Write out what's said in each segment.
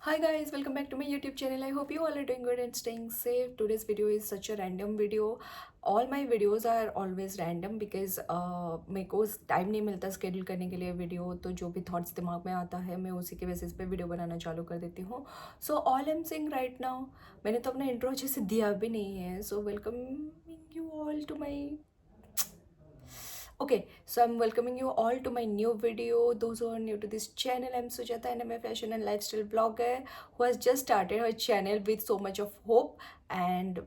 Hi guys, welcome back to my YouTube channel. I hope you all are doing good and staying safe. Today's video is such a random video. All my videos are always random because मेरे को time नहीं मिलता schedule करने के लिए video, तो जो भी थॉट्स दिमाग में आता है मैं उसी के बेसिस पे वीडियो बनाना चालू कर देती हूँ. So all I am saying right now, मैंने तो अपना इंट्रो अच्छे से दिया भी नहीं है. So welcoming you all to my. Okay, so I'm welcoming you all to my new video. Those who are new to this channel, I'm Sujata and I'm a fashion and lifestyle blogger who has just started her channel with so much of hope and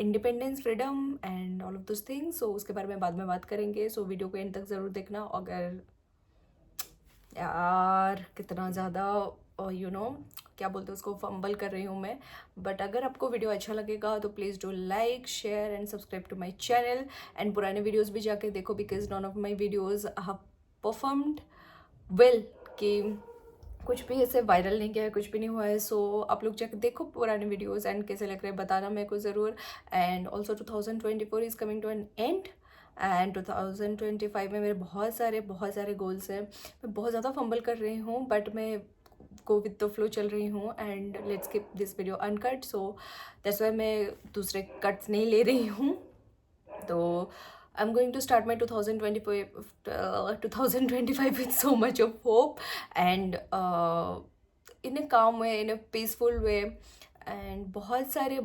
independence, freedom and all of those things. So उसके बारे में बाद में बात करेंगे. So video को and तक ज़रूर देखना. अगर यार कितना ज़्यादा क्या बोलते हैं उसको, फंबल कर रही हूँ मैं. बट अगर आपको वीडियो अच्छा लगेगा तो please do like, share and subscribe to my channel. And पुराने वीडियोस भी जाके देखो because none of my videos have performed well. कि कुछ भी ऐसे वायरल नहीं किया है, कुछ भी नहीं हुआ है. सो आप लोग जाकर देखो पुराने वीडियोस एंड कैसे लग रहे हैं बताना मेरे को ज़रूर. And also 2024 is coming to an end and 2025 में मेरे बहुत सारे गोल्स हैं. मैं बहुत ज़्यादा फंबल कर रही हूँ बट मैं गो विद द फ्लो चल रही हूँ. And let's keep this video uncut. So that's why मैं दूसरे कट्स नहीं ले रही हूँ. तो I'm going to start my 2025 with so much of hope and in a calm way, in a peaceful way. And बहुत सारे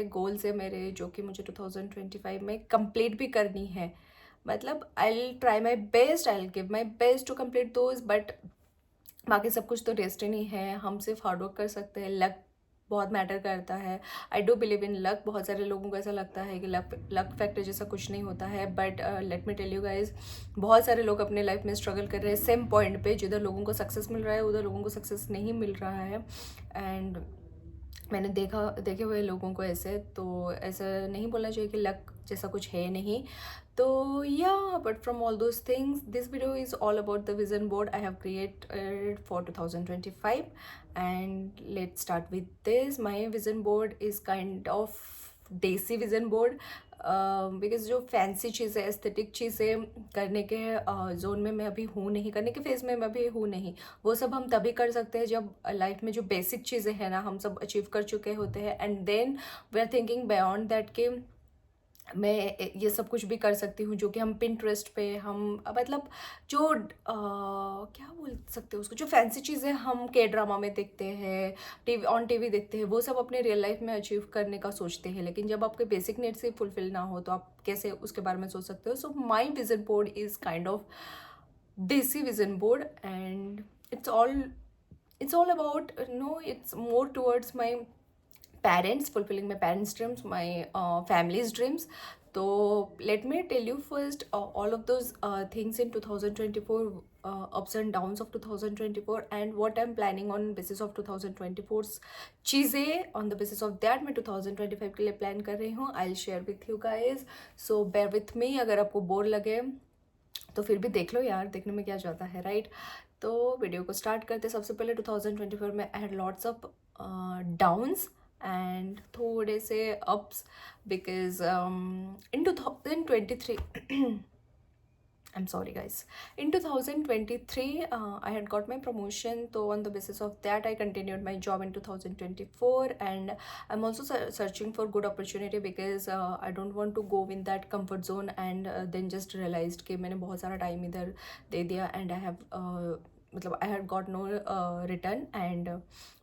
गोल्स है मेरे जो कि मुझे 2025 में कंप्लीट भी करनी है. मतलब I will try my best, I will give my best to complete those. But बाकी सब कुछ तो डेस्टिनी है. हम सिर्फ हार्डवर्क कर सकते हैं. लक बहुत मैटर करता है. I do believe in luck. बहुत सारे लोगों को ऐसा लगता है कि लक फैक्टर जैसा कुछ नहीं होता है. But let me tell you guys, बहुत सारे लोग अपने लाइफ में स्ट्रगल कर रहे हैं सेम पॉइंट पे. जिधर लोगों को सक्सेस मिल रहा है उधर लोगों को सक्सेस नहीं मिल रहा है. एंड मैंने देखे हुए लोगों को ऐसे, तो ऐसा नहीं बोलना चाहिए कि लक जैसा कुछ है नहीं. तो या but from all those things this video is all about the vision board I have created for 2025. And let's start with this. My vision board is kind of desi vision board because जो fancy चीज़ें, aesthetic चीज़ें करने के zone में मैं अभी हूँ नहीं, करने के फेज़ में मैं अभी हूँ नहीं. वो सब हम तभी कर सकते हैं जब लाइफ में जो बेसिक चीज़ें हैं ना हम सब अचीव कर चुके होते हैं. And then we are thinking beyond that कि मैं ये सब कुछ भी कर सकती हूँ जो कि हम पिंटरेस्ट पे हम मतलब जो क्या बोल सकते हैं उसको, जो फैंसी चीज़ें हम के ड्रामा में देखते हैं, टीवी देखते हैं, वो सब अपने रियल लाइफ में अचीव करने का सोचते हैं. लेकिन जब आपके बेसिक नीड्स ही फुलफिल ना हो तो आप कैसे उसके बारे में सोच सकते हो. So my vision board is kind of desi vision board. And it's all about it's more towards my parents, fulfilling my parents dreams, my family's dreams. So let me tell you first all of those things in 2024, ups and downs of 2024 and what I'm planning on basis of 2024's चीज़ें. on the basis of that मैं 2025 के लिए plan कर रही हूँ. I'll share with you guys, so bear with me. अगर आपको bore लगे तो फिर भी देख लो यार, देखने में क्या जाता है, राइट. तो वीडियो को स्टार्ट करते. सबसे पहले 2024 में I had lots of downs and थोड़े से ups because in 2023 I'm sorry guys. In 2023 I had got my promotion, so on the basis of that I continued my job in 2024. And I'm also searching for good opportunity because I don't want to go in that comfort zone and then just realized कि मैंने बहुत सारा time इधर दे दिया and I have मतलब I had got no return. And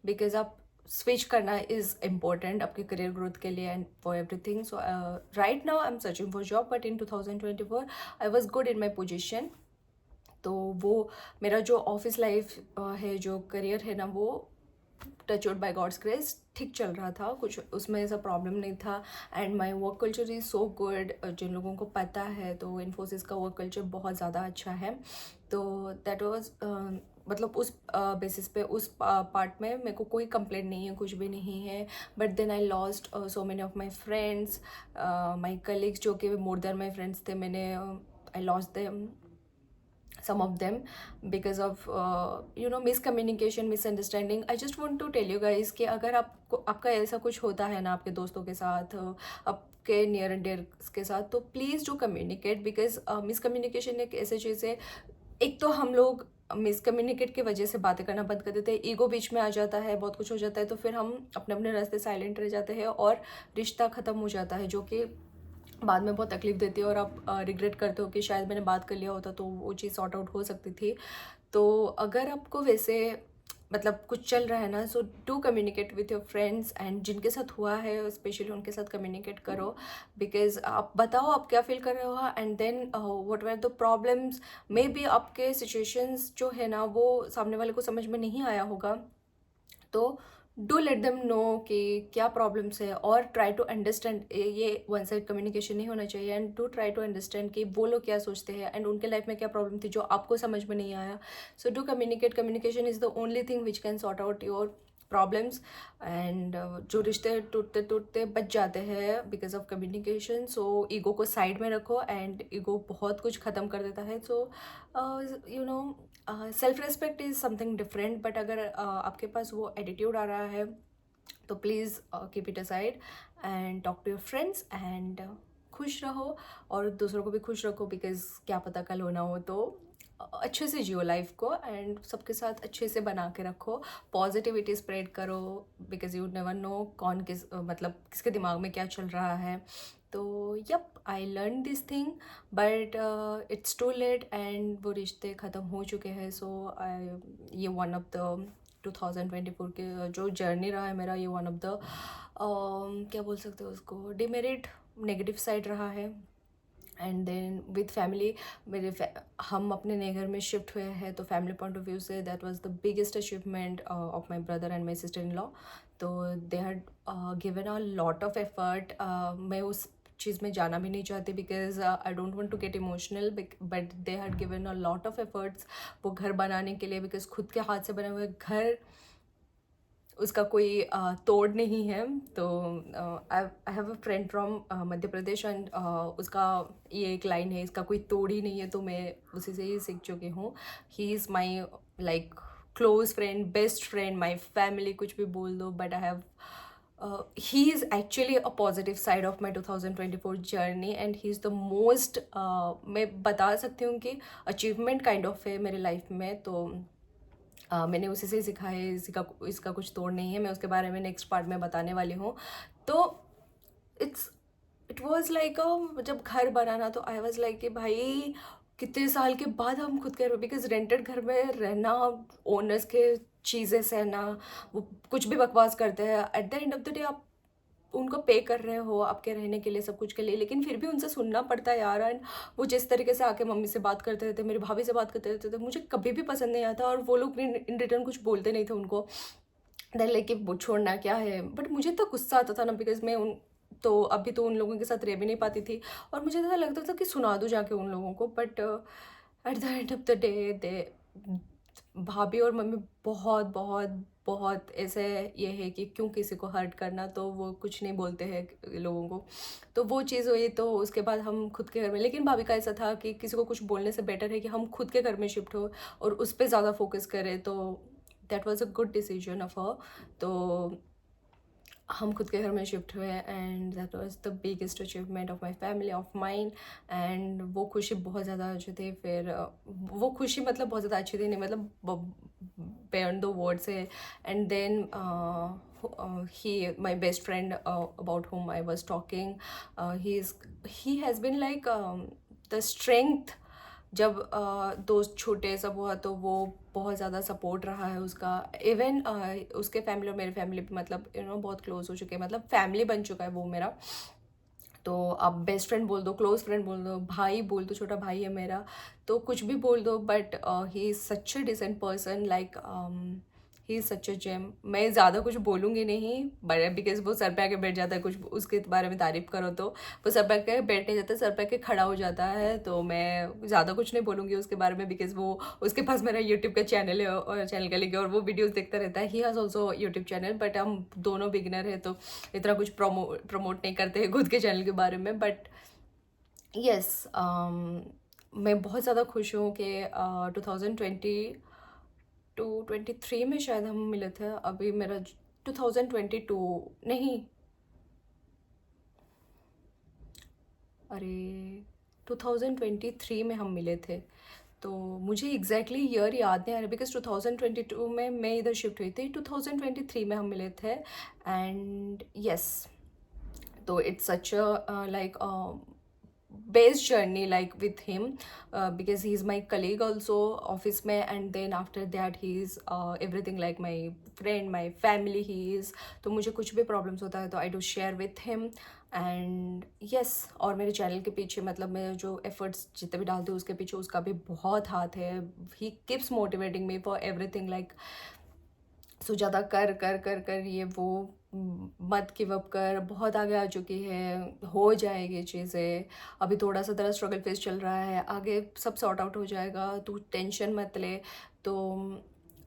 because आप switch करना is important आपके करियर ग्रोथ के लिए and for everything. So right now I am searching for job but in 2024 I was good in my position. तो वो मेरा जो office life है, जो करियर है ना, वो touch wood by God's grace ठीक चल रहा था. कुछ उसमें ऐसा प्रॉब्लम नहीं था. And my work culture is so good. जिन लोगों को पता है तो इन्फोसिस का वर्क कल्चर बहुत ज़्यादा अच्छा है. तो दैट वॉज मतलब उस बेसिस पे उस पार्ट में मेरे को कोई कंप्लेंट नहीं है, कुछ भी नहीं है. But then I lost so many of my friends, my colleagues जो कि मोर देन माई फ्रेंड्स थे. मैंने I lost them, some of them, because of miscommunication, misunderstanding. I just want to tell you guys कि अगर आपका ऐसा कुछ होता है ना आपके दोस्तों के साथ, आपके नियर एंड डियर के साथ, तो please do communicate. Because miscommunication एक ऐसी चीज़ है. एक तो हम लोग मिसकम्युनिकेट की वजह से बातें करना बंद कर देते हैं, ईगो बीच में आ जाता है, बहुत कुछ हो जाता है, तो फिर हम अपने अपने रास्ते साइलेंट रह जाते हैं और रिश्ता ख़त्म हो जाता है, जो कि बाद में बहुत तकलीफ देती है और आप रिग्रेट करते हो कि शायद मैंने बात कर लिया होता तो वो चीज़ सॉर्ट आउट हो सकती थी। तो अगर आपको वैसे मतलब कुछ चल रहा है ना, so do communicate with your friends, and जिनके साथ हुआ है स्पेशली उनके साथ कम्युनिकेट करो, बिकॉज आप बताओ आप क्या फील कर रहे हो, and then whatever the problems, maybe आपके सिचुएशंस जो है ना वो सामने वाले को समझ में नहीं आया होगा, तो डू लेट देम नो कि क्या प्रॉब्लम्स है, और ट्राई टू अंडरस्टैंड, ये वन साइड कम्युनिकेशन नहीं होना चाहिए, and to try to understand कि वो लोग क्या सोचते हैं एंड उनके लाइफ में क्या प्रॉब्लम थी जो आपको समझ में नहीं आया। So do communicate, communication is the only thing which can sort out your problems, and जो रिश्ते टूटते टूटते बच जाते हैं because of communication. So ego को साइड में रखो, एंड ईगो बहुत कुछ ख़त्म कर देता है। So you know self respect is something different, but अगर आपके पास वो एटीट्यूड आ रहा है तो please keep it aside and talk to your friends, and खुश रहो और दूसरों को भी खुश रखो, बिकॉज क्या पता कल होना हो, तो अच्छे से जियो लाइफ को एंड सबके साथ अच्छे से बना के रखो, पॉजिटिविटी स्प्रेड करो, बिकॉज यू नेवर नो कौन किस मतलब किसके दिमाग में क्या चल रहा है। तो yup, I learn this thing, but it's too late and वो रिश्ते ख़त्म हो चुके हैं। सो आई, ये वन ऑफ द 2024 के जो जर्नी रहा है मेरा, ये वन ऑफ द क्या बोल सकते हो उसको, डिमेरिट नेगेटिव साइड रहा है। एंड देन विद फैमिली, हम अपने नए घर में शिफ्ट हुए हैं, तो फैमिली पॉइंट ऑफ व्यू से that was the biggest achievement of my brother and my sister in law. तो they had given a lot of effort. मैं उस चीज़ में जाना भी नहीं चाहती because I don't want to get emotional, but they had given a lot of efforts वो घर बनाने के लिए, बिकॉज खुद के हाथ से बने हुए घर उसका कोई तोड़ नहीं है। तो I have a friend from Madhya Pradesh, and उसका ये एक लाइन है, इसका कोई तोड़ ही नहीं है, तो मैं उसी से ही सीख चुकी हूँ। ही is my like close friend, best friend, my family, कुछ भी बोल दो, but I have he is actually a positive side of my 2024 journey, and he is the most मैं बता सकती हूँ कि अचीवमेंट काइंड ऑफ है मेरे लाइफ में। तो मैंने उसी से सीखा है, इसका कुछ तोड़ नहीं है। मैं उसके बारे में नेक्स्ट पार्ट में बताने वाली हूँ। तो इट वॉज लाइक जब घर बनाना, तो आई वॉज लाइक कि भाई कितने साल के बाद हम खुद के, बिकॉज रेंटेड घर में रहना, ओनर्स के चीज़ें सहना, वो कुछ भी बकवास करते हैं, at the end of the day आप उनको पे कर रहे हो आपके रहने के लिए, सब कुछ के लिए, लेकिन फिर भी उनसे सुनना पड़ता है यार। एंड वो जिस तरीके से आके मम्मी से बात करते रहते, मेरी भाभी से बात करते रहते थे, मुझे कभी भी पसंद नहीं आता, और वो लोग इन रिटर्न कुछ बोलते नहीं थे उनको। देन लाइक कि वो छोड़ना क्या है, बट मुझे तो गुस्सा आता था ना, बिकॉज मैं उन तो अभी तो उन लोगों के साथ रह भी नहीं पाती थी, और मुझे ऐसा लगता था कि सुना दूँ जाके उन लोगों को, but at the end of the day they भाभी और मम्मी बहुत बहुत बहुत ऐसे ये है कि क्यों किसी को हर्ट करना, तो वो कुछ नहीं बोलते हैं लोगों को। तो वो चीज़ हुई, तो उसके बाद हम खुद के घर में, लेकिन भाभी का ऐसा था कि किसी को कुछ बोलने से बेटर है कि हम खुद के घर में शिफ्ट हो और उस पर ज़्यादा फोकस करें। तो that was a good decision of her. तो हम खुद के घर में शिफ्ट हुए, and that was the biggest achievement of my family, of mine. And वो खुशी बहुत ज़्यादा अच्छी थी। फिर वो खुशी मतलब बहुत ज़्यादा अच्छी थी, नहीं मतलब बियॉन्ड द वर्ड्स है। And then he my best friend about whom I was talking, he has been like the strength। जब दोस्त छोटे सब हुआ तो वो बहुत ज़्यादा सपोर्ट रहा है उसका। इवन उसके फैमिली और मेरे फैमिली भी मतलब बहुत क्लोज हो चुके हैं, मतलब फैमिली बन चुका है वो मेरा। तो आप बेस्ट फ्रेंड बोल दो, क्लोज फ्रेंड बोल दो, भाई बोल दो, छोटा भाई है मेरा, तो कुछ भी बोल दो, but he is such a decent person, like he is such a gem. मैं ज़्यादा कुछ बोलूँगी नहीं, बट बिकॉज वो सर पे आके बैठ जाता है, कुछ उसके बारे में तारीफ़ करो तो वो सर पे आके बैठ नहीं जाता, सर पे आके खड़ा हो जाता है। तो मैं ज़्यादा कुछ नहीं बोलूँगी उसके बारे में, बिकॉज वो उसके पास मेरा यूट्यूब का चैनल है और चैनल का लिंक है, और वो वीडियोज़ देखता रहता है। He has also YouTube channel, but हम दोनों बिगिनर है, तो इतना कुछ प्रमोट नहीं करते हैं खुद के चैनल के बारे में। बट यस, मैं बहुत ज़्यादा खुश हूँ कि 2023 में शायद हम मिले थे। अभी मेरा 2022 नहीं, अरे 2023 में हम मिले थे। तो मुझे एग्जैक्टली ईयर याद नहीं आ रहा बिकॉज 2022 में मैं इधर शिफ्ट हुई थी, 2023 में हम मिले थे। एंड यस, तो it's such like best journey like with him because he is my colleague also office में, and then after that he is everything like my friend, my family he is. तो मुझे कुछ भी problems होता है तो I do share with him. And yes, और मेरे चैनल के पीछे मतलब मैं जो एफर्ट्स जितने भी डालती हूँ उसके पीछे उसका भी बहुत हाथ है। He keeps motivating me for everything like so ज़्यादा कर कर कर कर ये वो, मत गिव अप कर, बहुत आगे आ चुकी है, हो जाएगी चीज़ें, अभी थोड़ा सा तेरा स्ट्रगल फेस चल रहा है, आगे सब सॉर्ट आउट हो जाएगा, तू टेंशन मत ले। तो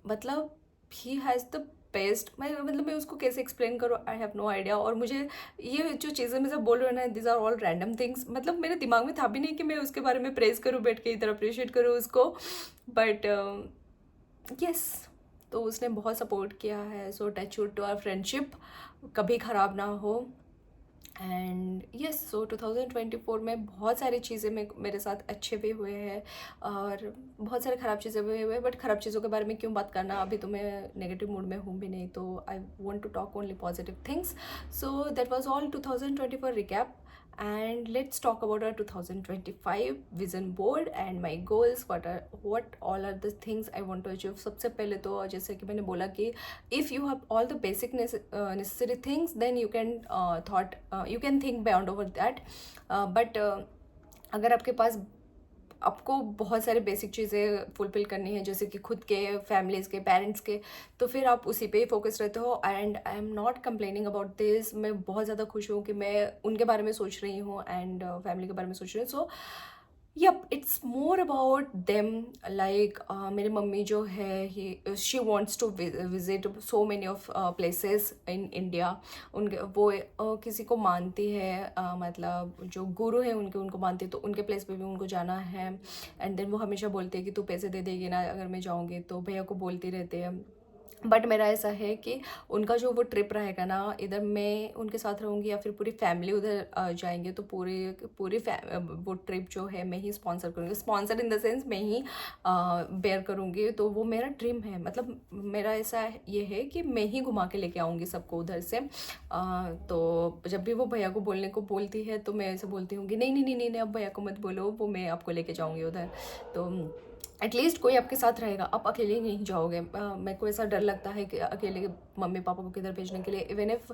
मतलब ही हैज़ द बेस्ट, मैं उसको कैसे एक्सप्लेन करूँ, आई हैव नो आइडिया। और मुझे ये जो चीज़ें मैं सब बोल रही हूँ ना, this are all random things, मतलब मेरे दिमाग में था भी नहीं कि मैं उसके बारे में प्रेज़ करूँ बैठ के, इधर अप्रिशिएट करूँ उसको, बट यस। तो उसने बहुत सपोर्ट किया है, so touch wood to our friendship कभी ख़राब ना हो। एंड यस, सो 2024 में बहुत सारी चीज़ें मेरे साथ अच्छे भी हुए हैं और बहुत सारे ख़राब चीज़ें भी हुए हैं, बट ख़राब चीज़ों के बारे में क्यों बात करना, अभी तो मैं नेगेटिव मूड में हूँ भी नहीं, तो I want to talk only positive things. So that was all 2024 recap, and let's talk about our 2025 vision board and my goals, what all are the things I want to achieve। सबसे पहले तो जैसे कि मैंने बोला कि if you have all the basic necessary things then you can you can think beyond over that, but अगर आपके पास आपको बहुत सारे बेसिक चीज़ें फुलफिल करनी है जैसे कि खुद के, फैमिलीज़ के, पेरेंट्स के, तो फिर आप उसी पे ही फोकस रहते हो। And I am not complaining about this, मैं बहुत ज़्यादा खुश हूँ कि मैं उनके बारे में सोच रही हूँ एंड फैमिली के बारे में सोच रही हूँ। So yup, it's more about them. Like मेरी मम्मी जो है ही she wants to visit so many of places in India. उनके वो किसी को मानती है, मतलब जो गुरु है उनके, उनको मानती है, तो उनके प्लेस पे भी उनको जाना है। एंड देन वो हमेशा बोलती है कि तू पैसे दे देगी ना अगर मैं जाऊँगी, तो भैया को बोलती रहती है। बट मेरा ऐसा है कि उनका जो वो ट्रिप रहेगा ना, इधर मैं उनके साथ रहूँगी या फिर पूरी फैमिली उधर जाएंगे, तो पूरी वो ट्रिप जो है मैं ही स्पॉन्सर करूँगी, स्पॉन्सर इन द सेंस मैं ही बेयर करूँगी। तो वो मेरा ड्रीम है, मतलब मेरा ऐसा ये है कि मैं ही घुमा के लेके आऊँगी सबको उधर से। तो जब भी वो भैया को बोलने को बोलती है तो मैं ऐसे बोलती हूँ कि नहीं नहीं नहीं नहीं नहीं, अब भैया को मत बोलो, वो मैं आपको लेके जाऊँगी उधर। तो एटलीस्ट कोई आपके साथ रहेगा, आप अकेले नहीं जाओगे। मेरे को ऐसा डर लगता है कि अकेले मम्मी पापा को किधर भेजने के लिए, इवन इफ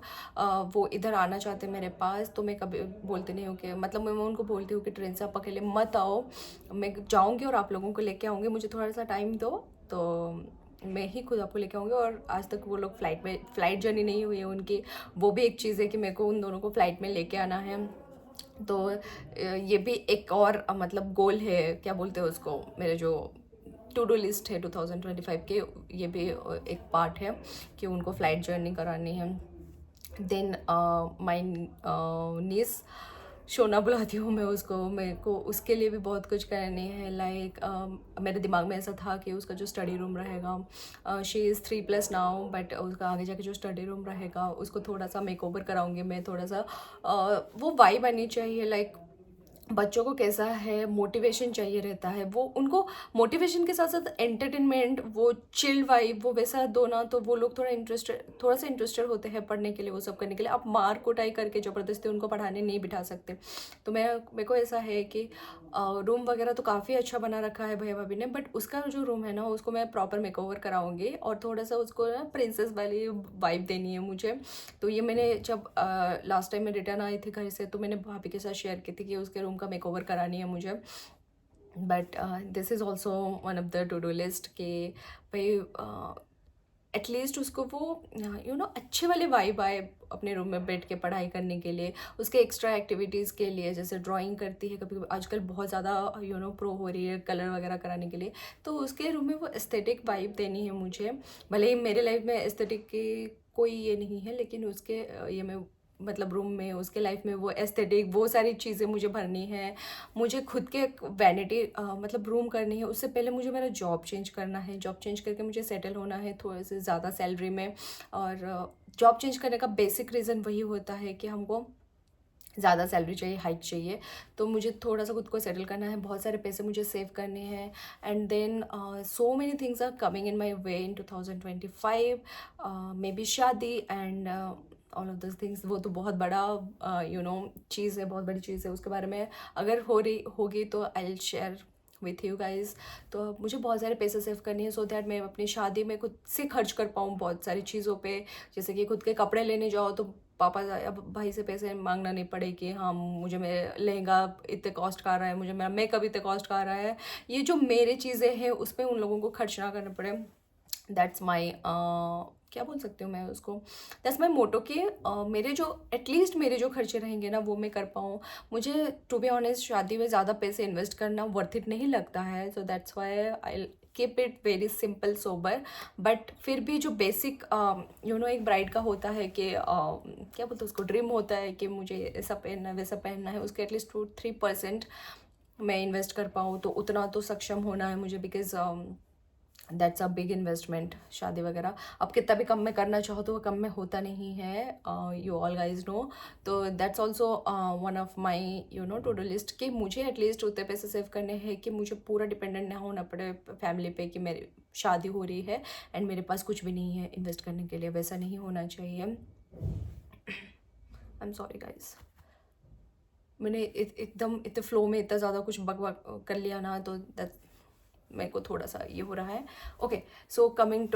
वो इधर आना चाहते हैं मेरे पास, तो मैं कभी बोलती नहीं हूँ कि, मतलब मैं उनको बोलती हूँ कि ट्रेन से आप अकेले मत आओ, मैं जाऊँगी और आप लोगों को लेके आऊँगी, मुझे थोड़ा सा टाइम दो, तो मैं ही खुद आपको लेके आऊँगी। और आज तक वो लोग फ्लाइट जर्नी नहीं हुई है उनकी, वो भी एक चीज़ है कि मेरे को उन दोनों को फ़्लाइट में लेके आना है। तो ये भी एक और मतलब गोल है, क्या बोलते हैं उसको, मेरे जो टू डू लिस्ट है 2025 के, ये भी एक पार्ट है कि उनको फ़्लाइट जर्नी करानी है। देन माई नीस शोना बुलाती हूँ मैं उसको, मेरे को उसके लिए भी बहुत कुछ करनी है। लाइक मेरे दिमाग में ऐसा था कि उसका जो स्टडी रूम रहेगा, शी इज़ 3+ नाउ, बट उसका आगे जाके जो स्टडी रूम रहेगा उसको थोड़ा सा मेक ओवर कराऊँगी मैं, थोड़ा सा वो वाइब आनी चाहिए। लाइक बच्चों को कैसा है, मोटिवेशन चाहिए रहता है, वो उनको मोटिवेशन के साथ साथ एंटरटेनमेंट, वो चिल वाइब, वो वैसा दो ना, तो वो लोग थोड़ा सा इंटरेस्टेड होते हैं पढ़ने के लिए, वो सब करने के लिए। आप मार कुटाई करके ज़बरदस्ती उनको पढ़ाने नहीं बिठा सकते। तो मेरे को ऐसा है कि रूम वगैरह तो काफ़ी अच्छा बना रखा है भैया भाभी ने, बट उसका जो रूम है ना उसको मैं प्रॉपर मेकओवर कराऊंगी और थोड़ा सा उसको ना प्रिंसेस वाली वाइब देनी है मुझे। तो ये मैंने जब लास्ट टाइम मैं रिटर्न आई थी घर से, तो मैंने भाभी के साथ शेयर की थी कि उसके रूम का मेकओवर करानी है मुझे। But this is also one of the two do list कि भाई एटलीस्ट उसको वो अच्छे वाले वाइब आए अपने रूम में बैठ के पढ़ाई करने के लिए, उसके एक्स्ट्रा एक्टिविटीज़ के लिए, जैसे ड्राइंग करती है कभी कभी, आजकल बहुत ज़्यादा प्रो हो रही है कलर वगैरह कराने के लिए, तो उसके रूम में वो एस्थेटिक वाइब देनी है मुझे। भले ही मेरे लाइफ में एस्थेटिक की कोई ये नहीं है, लेकिन उसके ये में मतलब रूम में, उसके लाइफ में वो एस्थेटिक, वो सारी चीज़ें मुझे भरनी है। मुझे खुद के वैनिटी मतलब रूम करनी है, उससे पहले मुझे मेरा जॉब चेंज करना है, जॉब चेंज करके मुझे सेटल होना है थोड़े से ज़्यादा सैलरी में। और जॉब चेंज करने का बेसिक रीज़न वही होता है कि हमको ज़्यादा सैलरी चाहिए, हाइक चाहिए, तो मुझे थोड़ा सा खुद को सेटल करना है, बहुत सारे पैसे मुझे सेव करने हैं। And then so many things are coming in my way in 2025, may be शादी and all of this things. वो तो बहुत बड़ा चीज़ है, बहुत बड़ी चीज़ है, उसके बारे में अगर हो रही होगी तो I will share with you guys. तो मुझे बहुत सारे पैसे सेव करनी है सो दैट मैं अपनी शादी में खुद से खर्च कर पाऊँ बहुत सारी चीज़ों पे। जैसे कि खुद के कपड़े लेने जाओ तो पापा अब भाई से पैसे मांगना नहीं पड़े कि हाँ मुझे मेरे लहंगा इतने कॉस्ट का रहा है, मुझे मेरा मेकअप इतने कॉस्ट का रहा है, ये जो मेरे चीज़ें हैं उस पर उन लोगों को खर्च ना करना पड़े। दैट्स माई क्या बोल सकती हूँ मैं उसको, दैट्स माई मोटो कि मेरे जो एटलीस्ट मेरे जो खर्चे रहेंगे ना वो मैं कर पाऊँ। मुझे टू बी ऑनेस्ट शादी में ज़्यादा पैसे इन्वेस्ट करना वर्थ इट नहीं लगता है, so that's why I keep it very simple sober. But फिर भी जो बेसिक एक ब्राइड का होता है कि क्या बोलते हैं उसको, ड्रीम होता है कि मुझे ऐसा पहनना है वैसा पहनना है, उसके एटलीस्ट 2-3% मैं इन्वेस्ट कर पाऊँ, तो उतना तो सक्षम होना है मुझे, because that's a big investment शादी वगैरह। अब कितना भी कम में करना चाहो तो वो कम में होता नहीं है, यू ऑल गाइज नो। तो that's also one of my to do list कि मुझे एटलीस्ट उतने पैसे सेव करने हैं कि मुझे पूरा डिपेंडेंट ना होना पड़े फैमिली पे कि मेरी शादी हो रही है एंड मेरे पास कुछ भी नहीं है इन्वेस्ट करने के लिए। वैसा नहीं होना चाहिए। आई एम सॉरी गाइज, मैंने एकदम इतने फ्लो में इतना ज़्यादा कुछ बक बक कर लिया ना, तो दैट मेरे को थोड़ा सा ये हो रहा है। Okay, so coming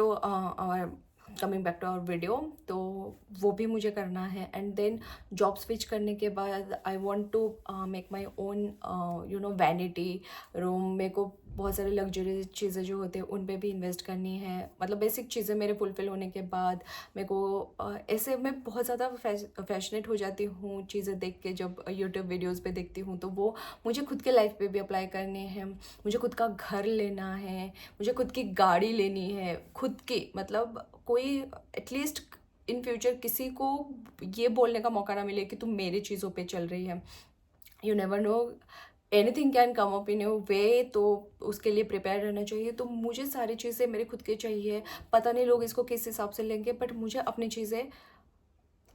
back to our video, तो वो भी मुझे करना है। एंड देन जॉब स्विच करने के बाद I want to make my own vanity room. मेरे को बहुत सारे लग्जरी चीज़ें जो होते हैं उन पे भी इन्वेस्ट करनी है, मतलब बेसिक चीज़ें मेरे फुलफिल होने के बाद मेरे को ऐसे मैं बहुत ज़्यादा फैशनेट हो जाती हूँ चीज़ें देख के, जब यूट्यूब वीडियोज़ पे देखती हूँ तो वो मुझे खुद के लाइफ पे भी अप्लाई करने हैं। मुझे खुद का घर लेना है, मुझे खुद की गाड़ी लेनी है, खुद की, मतलब कोई एटलीस्ट इन फ्यूचर किसी को ये बोलने का मौका ना मिले कि तुम मेरी चीज़ों पे चल रही है। You never know, anything can come up in your way, तो उसके लिए प्रिपेयर रहना चाहिए। तो मुझे सारी चीज़ें मेरे खुद की चाहिए। पता नहीं लोग इसको किस हिसाब से लेंगे, बट मुझे अपनी चीज़ें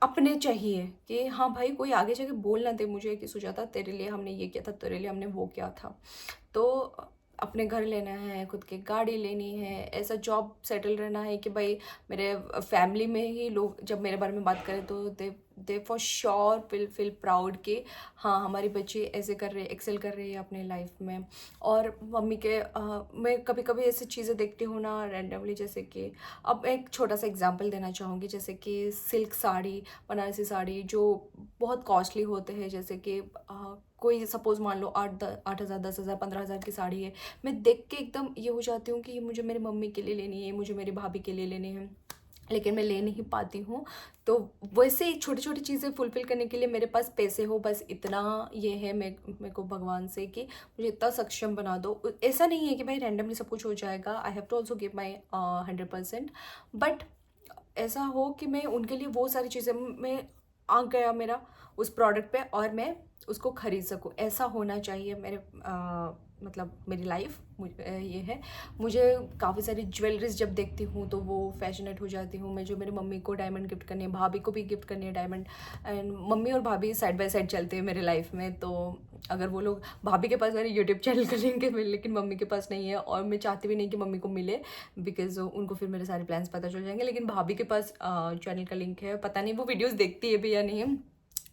अपने चाहिए कि हाँ भाई कोई आगे जाके बोल ना दे मुझे कि सुजाता तेरे लिए हमने ये किया था, तेरे लिए हमने वो किया था। तो अपने घर लेना है, खुद की गाड़ी लेनी है, ऐसा जॉब सेटल रहना है कि भाई मेरे फैमिली में ही लोग जब मेरे बारे में बात करें तो they for sure will feel proud कि हाँ हमारी बच्ची ऐसे कर रही है, एक्सेल कर रही है अपने लाइफ में। और मम्मी के मैं कभी कभी ऐसी चीज़ें देखती हूँ ना रैंडमली, जैसे कि अब एक छोटा सा एग्जांपल देना चाहूँगी, जैसे कि सिल्क साड़ी, बनारसी साड़ी जो बहुत कॉस्टली होते हैं, जैसे कि कोई सपोज़ मान लो 8,000 10,000 15,000 की साड़ी है, मैं देख के एकदम ये हो जाती हूँ कि ये मुझे मेरी मम्मी के लिए लेनी है, मुझे मेरी भाभी के लिए लेनी है, लेकिन मैं ले नहीं पाती हूँ। तो वैसे ही छोटी छोटी चीज़ें फुलफ़िल करने के लिए मेरे पास पैसे हो, बस इतना ये है मेरे को भगवान से कि मुझे इतना सक्षम बना दो। ऐसा नहीं है कि भाई रैंडमली सब कुछ हो जाएगा, I have to also give my 100%, but ऐसा हो कि मैं उनके लिए वो सारी चीज़ें, मैं आंक गया मेरा उस प्रोडक्ट पे और मैं उसको ख़रीद सकूँ, ऐसा होना चाहिए मेरे मतलब मेरी लाइफ ये है। मुझे काफ़ी सारी ज्वेलरीज जब देखती हूँ तो वो फैशनेट हो जाती हूँ मैं। जो मेरी मम्मी को डायमंड गिफ्ट करनी है, भाभी को भी गिफ्ट करनी है डायमंड, एंड मम्मी और भाभी साइड बाय साइड चलते हैं मेरे लाइफ में। तो अगर वो लोग, भाभी के पास मेरे यूट्यूब चैनल का लिंक है लेकिन मम्मी के पास नहीं है, और मैं चाहती भी नहीं कि मम्मी को मिले बिकॉज उनको फिर मेरे सारे प्लान्स पता चल जाएंगे, लेकिन भाभी के पास चैनल का लिंक है। पता नहीं वो वीडियोज़ देखती है भी या नहीं,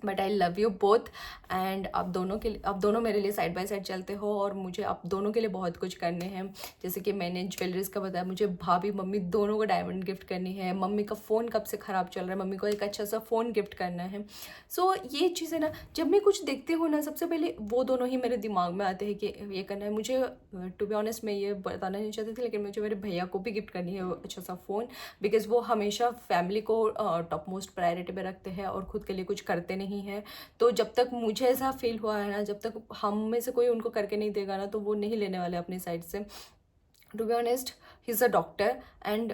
but I love you both. And आप दोनों मेरे लिए साइड बाय साइड चलते हो, और मुझे आप दोनों के लिए बहुत कुछ करने हैं। जैसे कि मैंने ज्वेलरीज का बताया, मुझे भाभी मम्मी दोनों को डायमंड गिफ्ट करनी है। मम्मी का फ़ोन कब से ख़राब चल रहा है, मम्मी को एक अच्छा सा फ़ोन गिफ्ट करना है। सो ये चीज़ें ना जब मैं कुछ देखती हूँ ना, सबसे पहले वो दोनों ही मेरे दिमाग में आते हैं कि ये करना है मुझे। टू बी ऑनेस्ट मैं ये बताना नहीं चाहती थी, लेकिन मुझे मेरे भैया को भी गिफ्ट करनी है अच्छा सा फ़ोन, बिकॉज़ वो हमेशा फैमिली को टॉप मोस्ट प्रायोरिटी पे रखते हैं और ख़ुद के लिए कुछ करते नहीं हैं। तो जब तक मुझे ऐसा फील हुआ है ना, जब तक हम में से कोई उनको करके नहीं देगा ना, तो वो नहीं लेने वाले अपनी साइड से। To be honest he is a doctor and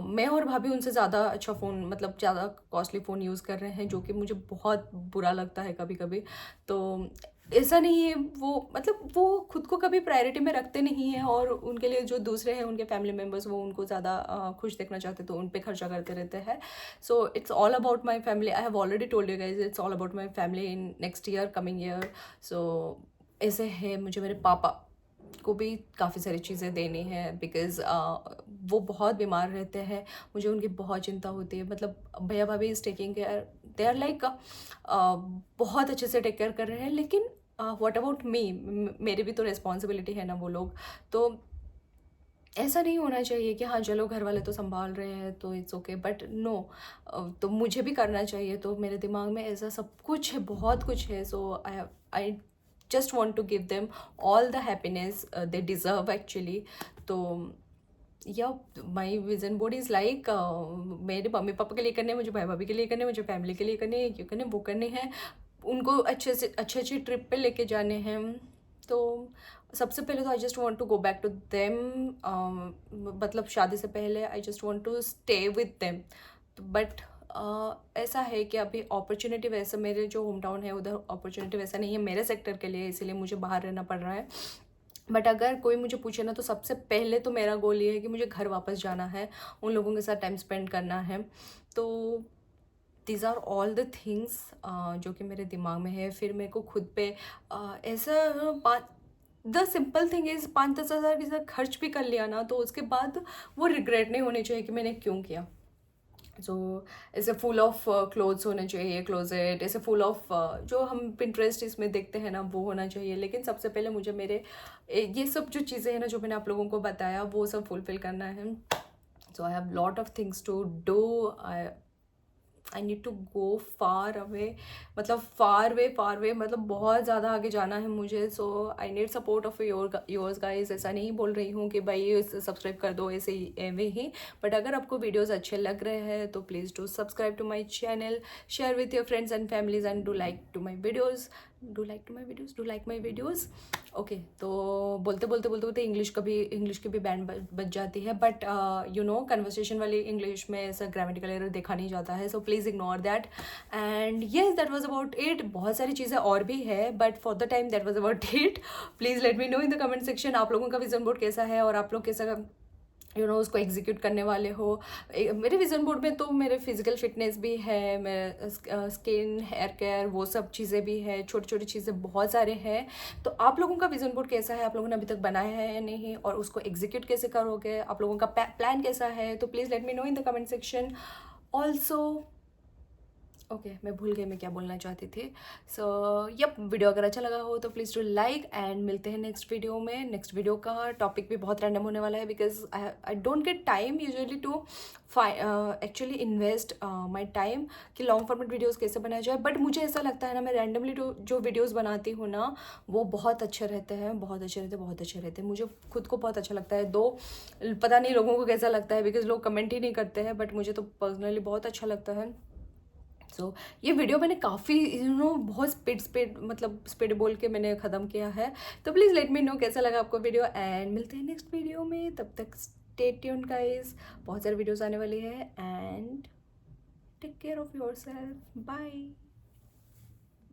मैं और भाभी उनसे ज़्यादा अच्छा फ़ोन, मतलब ज़्यादा कॉस्टली फ़ोन यूज़ कर रहे हैं, जो कि मुझे बहुत बुरा लगता है कभी कभी। तो ऐसा नहीं है, वो मतलब वो खुद को कभी प्रायोरिटी में रखते नहीं हैं, और उनके लिए जो दूसरे हैं उनके फैमिली मेम्बर्स, वो उनको ज़्यादा खुश देखना चाहते, तो उन पे खर्चा करते रहते हैं। So it's all about my family. I have already told you guys, it's all about my family in next year, coming year. सो ऐसे है, मुझे मेरे पापा को भी काफ़ी सारी चीज़ें देनी है, बिकॉज़ वो बहुत बीमार रहते हैं, मुझे उनकी बहुत चिंता होती है। मतलब भैया भाभी is taking care, they are like बहुत अच्छे से टेक केयर कर रहे हैं, लेकिन व्हाट अबाउट मी, मेरी भी तो रिस्पॉन्सिबिलिटी है ना वो लोग। तो ऐसा नहीं होना चाहिए कि हाँ चलो घर वाले तो संभाल रहे हैं तो इट्स ओके, बट नो, तो मुझे भी करना चाहिए। तो मेरे दिमाग में ऐसा सब कुछ है, बहुत कुछ है। So I just want to give them all the happiness they deserve actually. तो yeah my vision board is like, मेरे मम्मी पापा के लिए करने, मुझे भाई भाभी के लिए करने, मुझे फैमिली के लिए करने, ये क्यों करने, वो करने हैं, उनको अच्छे से अच्छे अच्छे ट्रिप पे लेके जाने हैं। तो सबसे पहले तो I just want to go back to them, मतलब शादी से पहले I just want to stay with them. But ऐसा है कि अभी अपॉर्चुनिटी वैसे, मेरे जो होम टाउन है उधर अपॉर्चुनिटी वैसा नहीं है मेरे सेक्टर के लिए, इसीलिए मुझे बाहर रहना पड़ रहा है। बट अगर कोई मुझे पूछे ना, तो सबसे पहले तो मेरा गोल ये है कि मुझे घर वापस जाना है, उन लोगों के साथ टाइम स्पेंड करना है। तो these are all the things जो कि मेरे दिमाग में है। फिर मेरे को खुद पे ऐसा द सिंपल थिंग इज़ 5-10 हज़ार की अगर खर्च भी कर लिया ना, तो उसके बाद वो रिग्रेट नहीं होनी चाहिए कि मैंने क्यों किया। सो ऐसे फुल ऑफ क्लोथ्स होने चाहिए, क्लोजेट ऐसे फुल ऑफ जो हम पिंटरेस्ट इसमें देखते हैं ना, वो होना चाहिए। लेकिन सबसे पहले मुझे मेरे ये सब जो चीज़ें हैं ना, जो मैंने आप लोगों को बताया, वो सब फुलफिल करना है। So I have lot of things to do. I need to go far away, मतलब फार वे, मतलब बहुत ज़्यादा आगे जाना है मुझे। So I need support of yours guys. ऐसा नहीं बोल रही हूँ कि भाई सब्सक्राइब कर दो ऐसे ही एवे ही, बट अगर आपको वीडियोस अच्छे लग रहे हैं तो please do subscribe to my channel, share with your friends and families, and do like to my videos, do like my videos. Okay, तो बोलते इंग्लिश की भी बैंड बज जाती है, बट यू नो कन्वर्सेशन वाली इंग्लिश में ऐसा ग्रामेटिकल एरर देखा नहीं जाता है। So please ignore that. And yes, that was about it. बहुत सारी चीज़ें और भी है, but for the time that was about it. Please let me know in the comment section आप लोगों का विजन बोर्ड कैसा है, और आप लोग कैसा उसको एग्जीक्यूट करने वाले हो। मेरे विजन बोर्ड में तो मेरे फिजिकल फिटनेस भी है, मेरे स्किन, हेयर केयर, वो सब चीज़ें भी है, छोटी छोटी चीज़ें बहुत सारे हैं। तो आप लोगों का विजन बोर्ड कैसा है, आप लोगों ने अभी तक बनाया है या नहीं, और उसको एग्जीक्यूट कैसे करोगे, आप लोगों का प्लान कैसा है, तो please let me know in the comment section also. Okay, मैं भूल गई मैं क्या बोलना चाहती थी। सो यप, वीडियो अगर अच्छा लगा हो तो प्लीज़ टू लाइक, एंड मिलते हैं नेक्स्ट वीडियो में। नेक्स्ट वीडियो का टॉपिक भी बहुत रैंडम होने वाला है, because I don't get time usually to actually invest my time कि लॉन्ग फॉर्मेट वीडियोज़ कैसे बनाया जाए। बट मुझे ऐसा लगता है ना, मैं रैंडमली जो वीडियोज़ बनाती हूँ ना, वो बहुत अच्छे रहते हैं, बहुत अच्छे रहते हैं। मुझे खुद को बहुत अच्छा लगता है। दो पता नहीं लोगों को कैसा लगता है, बिकॉज लोग कमेंट ही नहीं करते हैं, बट मुझे तो पर्सनली बहुत अच्छा लगता है। सो ये वीडियो मैंने काफ़ी बहुत स्पीड बोल के मैंने ख़त्म किया है। तो प्लीज़ लेट मी नो कैसा लगा आपको वीडियो, एंड मिलते हैं नेक्स्ट वीडियो में। तब तक स्टे ट्यून्ड गाइस, बहुत सारे वीडियोस आने वाली है, and take care of yourself, bye.